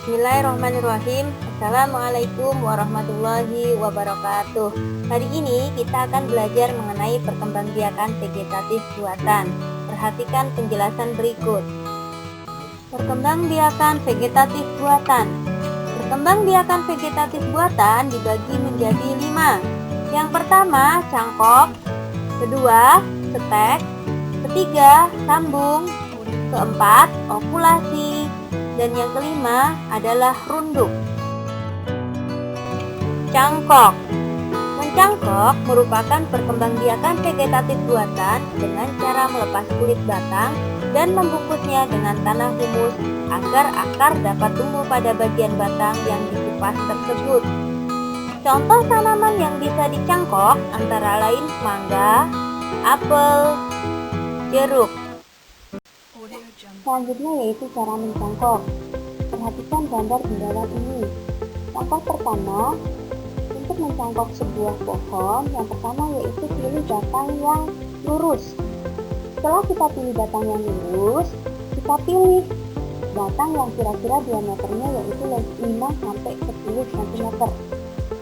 Bismillahirrahmanirrahim. Assalamualaikum warahmatullahi wabarakatuh. Hari ini kita akan belajar mengenai perkembangbiakan vegetatif buatan. Perhatikan penjelasan berikut. Perkembangbiakan vegetatif buatan. Perkembangbiakan vegetatif buatan dibagi menjadi 5. Yang pertama, cangkok. Kedua, setek. Ketiga, sambung. Keempat, okulasi. Dan yang kelima adalah runduk. Cangkok. Mencangkok merupakan perkembangbiakan vegetatif buatan dengan cara melepas kulit batang dan membungkusnya dengan tanah humus agar akar dapat tumbuh pada bagian batang yang dikupas tersebut. Contoh tanaman yang bisa dicangkok antara lain mangga, apel, jeruk. Selanjutnya yaitu cara mencangkok. Perhatikan gambar di bawah ini. Langkah pertama, untuk mencangkok sebuah pohon, yang pertama yaitu pilih batang yang lurus. Setelah kita pilih batang yang lurus, kita pilih batang yang kira-kira diameternya yaitu 5-10 cm.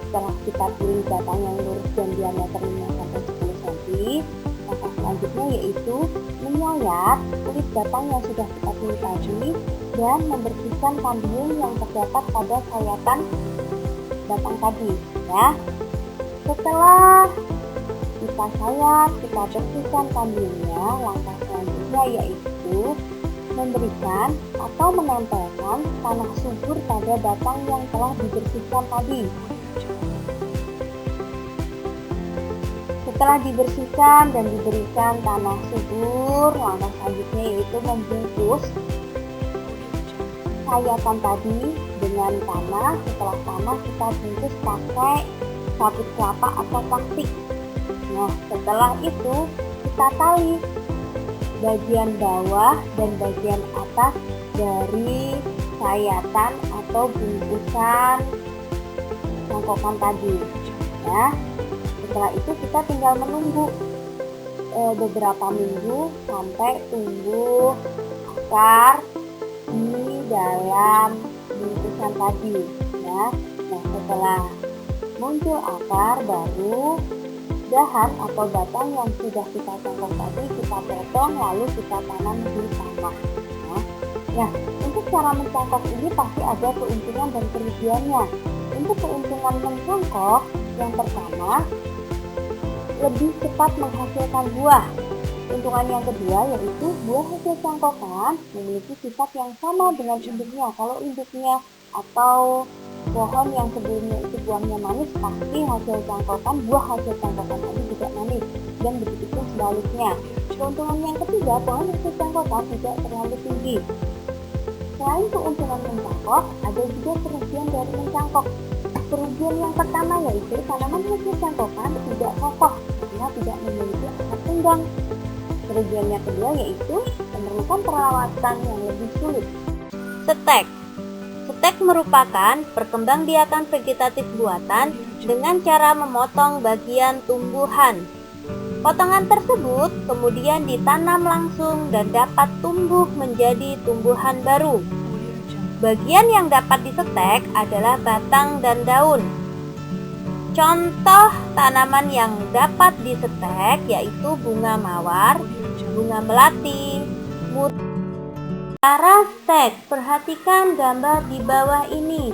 Setelah kita pilih batang yang lurus dan diameter 5-10 cm, langkah selanjutnya yaitu menyayat kulit batang yang sudah kita pilih tadi dan membersihkan kambium yang terdapat pada sayatan batang tadi, ya. Setelah kita sayat, kita bersihkan kambiumnya, langkah selanjutnya yaitu memberikan atau menempelkan tanah subur pada batang yang telah dibersihkan tadi. Setelah dibersihkan dan diberikan tanah subur, langkah selanjutnya yaitu membungkus sayatan tadi dengan tanah. Setelah tanah kita bungkus pakai sabut kelapa atau plastik. Nah, setelah itu kita tali bagian bawah dan bagian atas dari sayatan atau bungkusan cangkokan tadi, ya. Setelah itu kita tinggal menunggu beberapa minggu sampai tumbuh akar di dalam bungkusan tadi, ya. Nah, setelah muncul akar, baru dahan atau batang yang sudah kita cangkok tadi kita potong lalu kita tanam di tanah. Nah, untuk cara mencangkok ini pasti ada keuntungan dan kerugiannya. Untuk keuntungan mencangkok, yang pertama, lebih cepat menghasilkan buah. Keuntungan yang kedua yaitu buah hasil cangkokan memiliki sifat yang sama dengan induknya. Kalau induknya atau pohon yang sebelumnya itu buahnya manis, pasti hasil cangkokan, buah hasil cangkokan tadi juga manis, dan begitu pun sebaliknya. Keuntungan yang ketiga, pohon hasil cangkokan tidak terlalu tinggi. Selain keuntungan mencangkok, ada juga kerugian dari mencangkok. Kerugian yang pertama yaitu tanaman hasil cangkokan tidak kokoh karena tidak memiliki akar tunggang. Kerugian yang kedua yaitu memerlukan perawatan yang lebih sulit. Setek. Setek merupakan perkembangbiakan vegetatif buatan dengan cara memotong bagian tumbuhan. Potongan tersebut kemudian ditanam langsung dan dapat tumbuh menjadi tumbuhan baru. Bagian yang dapat disetek adalah batang dan daun. Contoh tanaman yang dapat disetek yaitu bunga mawar, bunga melati, cara stek. Perhatikan gambar di bawah ini.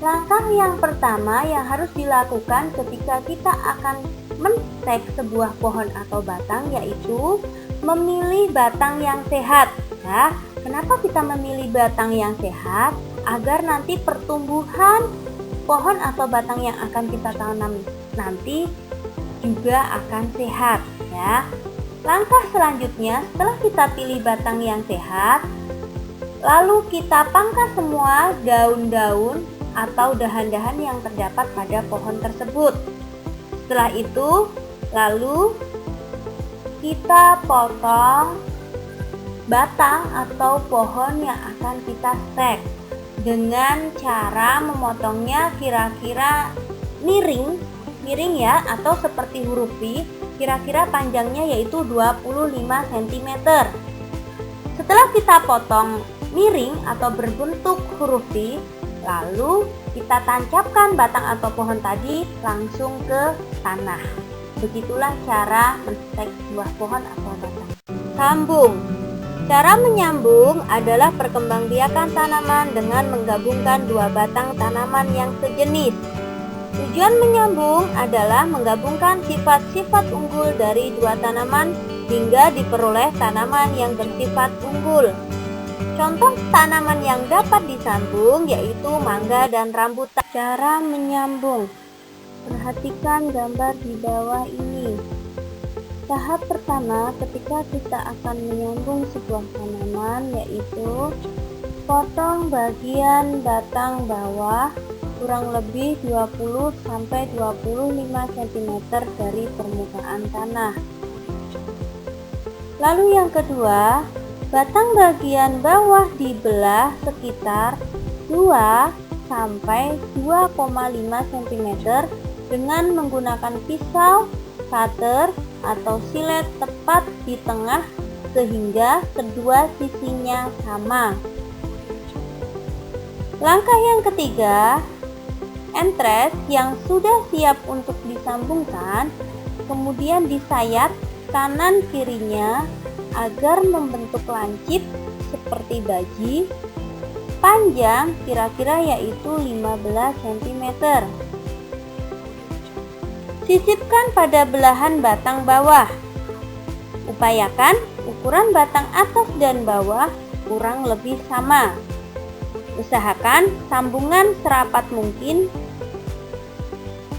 Langkah yang pertama yang harus dilakukan ketika kita akan menstek sebuah pohon atau batang yaitu memilih batang yang sehat. Ya, kenapa kita memilih batang yang sehat? Agar nanti pertumbuhan pohon atau batang yang akan kita tanam nanti juga akan sehat, ya. Langkah selanjutnya, setelah kita pilih batang yang sehat, lalu kita pangkas semua daun-daun atau dahan-dahan yang terdapat pada pohon tersebut. Setelah itu, lalu kita potong batang atau pohon yang akan kita stek dengan cara memotongnya kira-kira miring ya, atau seperti huruf V. Kira-kira panjangnya yaitu 25 cm. Setelah kita potong miring atau berbentuk huruf V, Lalu kita tancapkan batang atau pohon tadi langsung ke tanah. Begitulah cara menstek sebuah pohon atau batang. Sambung. Cara menyambung adalah perkembangbiakan tanaman dengan menggabungkan dua batang tanaman yang sejenis. Tujuan menyambung adalah menggabungkan sifat-sifat unggul dari dua tanaman hingga diperoleh tanaman yang bersifat unggul. Contoh tanaman yang dapat disambung yaitu mangga dan rambutan. Cara menyambung. Perhatikan gambar di bawah ini. Tahap pertama ketika kita akan menyambung sebuah tanaman yaitu potong bagian batang bawah kurang lebih 20-25 cm dari permukaan tanah. Lalu yang kedua, batang bagian bawah dibelah sekitar 2-2,5 cm dengan menggunakan pisau, cutter, atau silet tepat di tengah sehingga kedua sisinya sama. Langkah yang ketiga, entres yang sudah siap untuk disambungkan kemudian disayat kanan kirinya agar membentuk lancip seperti baji, panjang kira-kira yaitu 15 cm. Sisipkan pada belahan batang bawah. Upayakan ukuran batang atas dan bawah kurang lebih sama. Usahakan sambungan serapat mungkin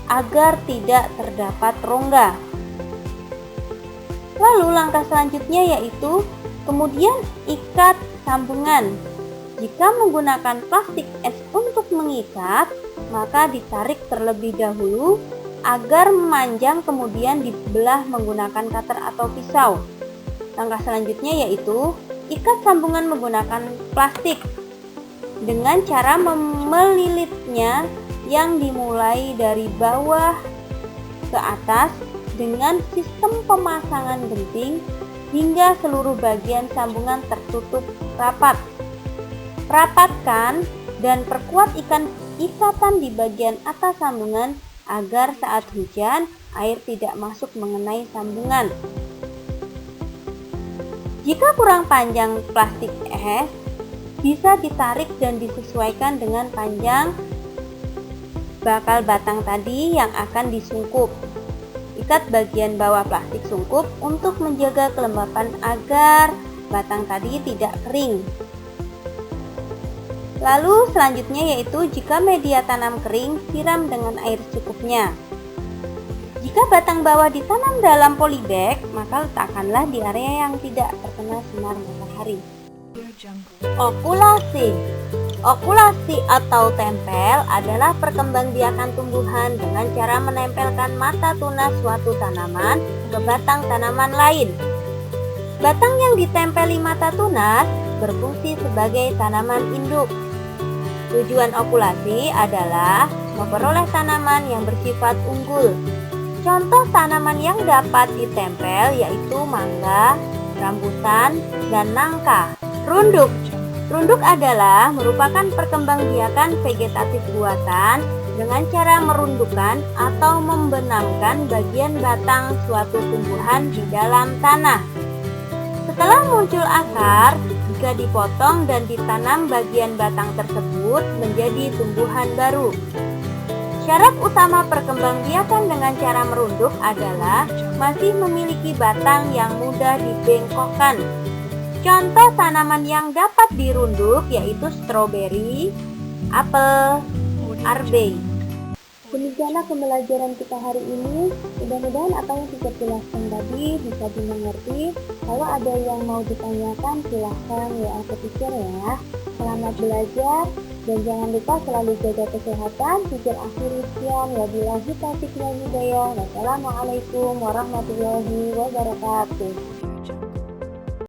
agar tidak terdapat rongga. Lalu langkah selanjutnya yaitu kemudian ikat sambungan. Jika menggunakan plastik es untuk mengikat, maka ditarik terlebih dahulu agar memanjang kemudian dibelah menggunakan cutter atau pisau. Langkah selanjutnya yaitu ikat sambungan menggunakan plastik dengan cara melilitnya yang dimulai dari bawah ke atas dengan sistem pemasangan genting hingga seluruh bagian sambungan tertutup rapat. Rapatkan dan perkuat ikatan di bagian atas sambungan agar saat hujan air tidak masuk mengenai sambungan. Jika kurang panjang plastik es, bisa ditarik dan disesuaikan dengan panjang bakal batang tadi yang akan disungkup. Ikat bagian bawah plastik sungkup untuk menjaga kelembapan agar batang tadi tidak kering. Lalu selanjutnya yaitu jika media tanam kering, siram dengan air secukupnya. Jika batang bawah ditanam dalam polybag, maka letakkanlah di area yang tidak terkena sinar matahari. Okulasi. Okulasi atau tempel adalah perkembangbiakan tumbuhan dengan cara menempelkan mata tunas suatu tanaman ke batang tanaman lain. Batang yang ditempeli mata tunas berfungsi sebagai tanaman induk. Tujuan okulasi adalah memperoleh tanaman yang bersifat unggul. Contoh tanaman yang dapat ditempel yaitu mangga, rambutan, dan nangka. Runduk. Runduk adalah merupakan perkembangbiakan vegetatif buatan dengan cara merundukkan atau membenamkan bagian batang suatu tumbuhan di dalam tanah. Setelah muncul akar, jika dipotong dan ditanam bagian batang tersebut menjadi tumbuhan baru. Syarat utama perkembangbiakan dengan cara merunduk adalah masih memiliki batang yang mudah dibengkokkan. Contoh tanaman yang dapat dirunduk yaitu stroberi, apel, arbei. Demikianlah pembelajaran kita hari ini. Mudah-mudahan apa yang kita jelaskan tadi bisa dimengerti. Kalau ada yang mau ditanyakan silahkan WA ke teacher ya. Selamat belajar dan jangan lupa selalu jaga kesehatan. Teacher akhiri sekian. Wabillahi taufiq wal hidayah. Wassalamualaikum warahmatullahi wabarakatuh.